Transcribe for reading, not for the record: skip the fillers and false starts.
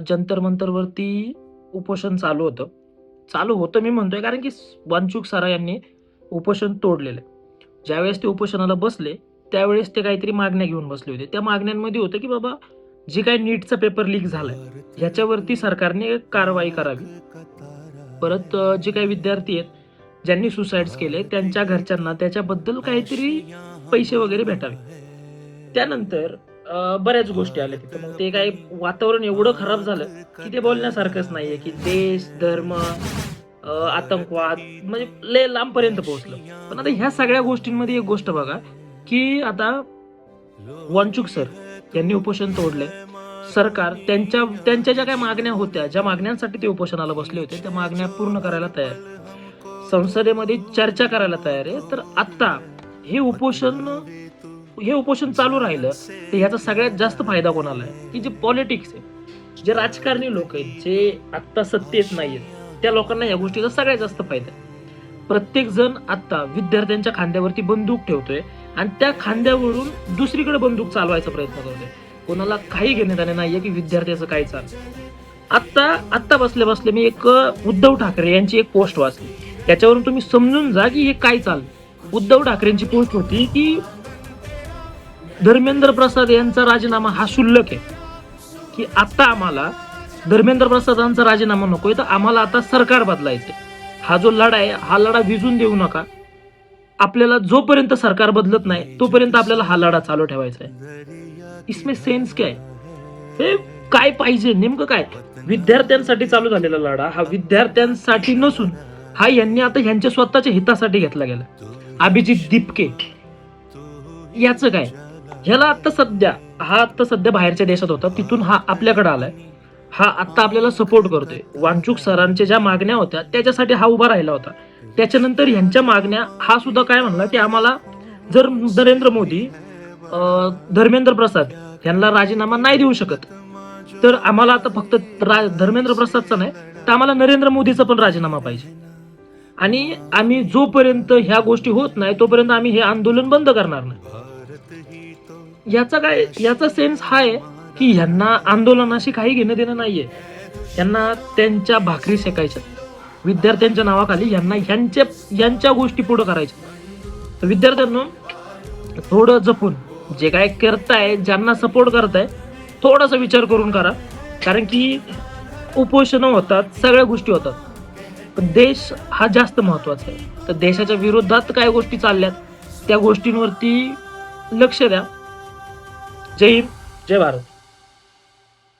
जंतर मंतरवरती उपोषण चालू होतं मी म्हणतोय, कारण की वांचूक सरा यांनी उपोषण तोडलेलं. ज्यावेळेस ते उपोषणाला बसले त्यावेळेस ते काहीतरी मागण्या घेऊन बसले होते. त्या मागण्यांमध्ये होतं की बाबा जे काही नीटचा पेपर लीक झालाय ह्याच्यावरती सरकारने कारवाई करावी. परत जे काही विद्यार्थी आहेत ज्यांनी सुसाइड्स केले त्यांच्या घरच्यांना त्याच्याबद्दल काहीतरी पैसे वगैरे भेटावे. त्यानंतर बऱ्याच गोष्टी आल्या तिथं. मग ते काही वातावरण एवढं खराब झालं की ते बोलण्यासारखंच नाहीये, की देश, धर्म, आतंकवाद म्हणजे लय लांबपर्यंत पोहोचलं. पण आता ह्या सगळ्या गोष्टींमध्ये एक गोष्ट बघा, की आता वांचूक सर यांनी उपोषण तोडले. सरकार त्यांच्या ज्या काही मागण्या होत्या, ज्या मागण्यांसाठी ते उपोषणाला बसले होते, त्या मागण्या पूर्ण करायला तयार आहे. संसदेमध्ये चर्चा करायला तयार आहे. तर आता हे उपोषण चालू राहिलं तर ह्याचा सगळ्यात जास्त फायदा कोणाला आहे, की जे पॉलिटिक्स आहे, जे राजकारणी लोक आहेत, जे आत्ता सत्तेत नाहीयेत, त्या लोकांना या गोष्टीचा सगळ्यात जास्त फायदा आहे. प्रत्येक जण आता विद्यार्थ्यांच्या खांद्यावरती बंदूक ठेवतोय आणि त्या खांद्यावरून दुसरीकडे बंदूक चालवायचा प्रयत्न करतोय. कोणाला काही घेण्यात नाहीये की विद्यार्थ्याचं काय चाललं. आत्ता बसले मी एक उद्धव ठाकरे यांची एक पोस्ट वाचली. त्याच्यावरून तुम्ही समजून जा की हे काय चाललं. उद्धव ठाकरेंची पोस्ट होती की धर्मेंद्र प्रसाद यांचा राजीनामा हा क्षुल्लक आहे, की आता आम्हाला धर्मेंद्र प्रसादांचा राजीनामा नकोय, तर आम्हाला आता सरकार बदलायचंय. हा जो लढा आहे हा लढा विजून देऊ नका. आपल्याला जोपर्यंत सरकार बदलत नाही तोपर्यंत आपल्याला हा लढा चालू ठेवायचा आहे. इसमें सेन्स काय, हे काय पाहिजे नेमकं काय? विद्यार्थ्यांसाठी चालू झालेला लढा हा विद्यार्थ्यांसाठी नसून हा यांनी आता ह्यांच्या स्वतःच्या हितासाठी घेतला गेला. अभिजित दीपके याचं काय, ह्याला आता सध्या बाहेरच्या देशात होता, तिथून हा आपल्याकडे आलाय. हा आता आपल्याला सपोर्ट करतोय. वांचूक सरांच्या ज्या मागण्या होत्या त्याच्यासाठी हा उभा राहिला होता. त्याच्यानंतर ह्यांच्या मागण्या हा सुद्धा काय म्हणला की आम्हाला जर नरेंद्र मोदी धर्मेंद्र प्रसाद यांना राजीनामा नाही देऊ शकत तर आम्हाला आता फक्त धर्मेंद्र प्रसादचा नाही तर आम्हाला नरेंद्र मोदीचा पण राजीनामा पाहिजे. आणि आम्ही जोपर्यंत ह्या गोष्टी होत नाही तोपर्यंत आम्ही हे आंदोलन बंद करणार नाही. याचा सेन्स हा आहे की ह्यांना आंदोलनाशी काही घेणं देणं नाहीये. यांना त्यांच्या भाकरी शेकायच्या, विद्यार्थ्यांच्या नावाखाली यांना यांच्या गोष्टी पुढे करायच्या. विद्यार्थ्यांना थोडं जपून जे काय करताय, ज्यांना सपोर्ट करताय, थोडासा विचार करून करा. कारण की उपोषण होतात, सगळ्या गोष्टी होतात, पण देश हा जास्त महत्वाचा आहे. तर देशाच्या विरोधात काय गोष्टी चालल्यात त्या गोष्टींवरती लक्ष द्या. जय हिंद, जय भारत.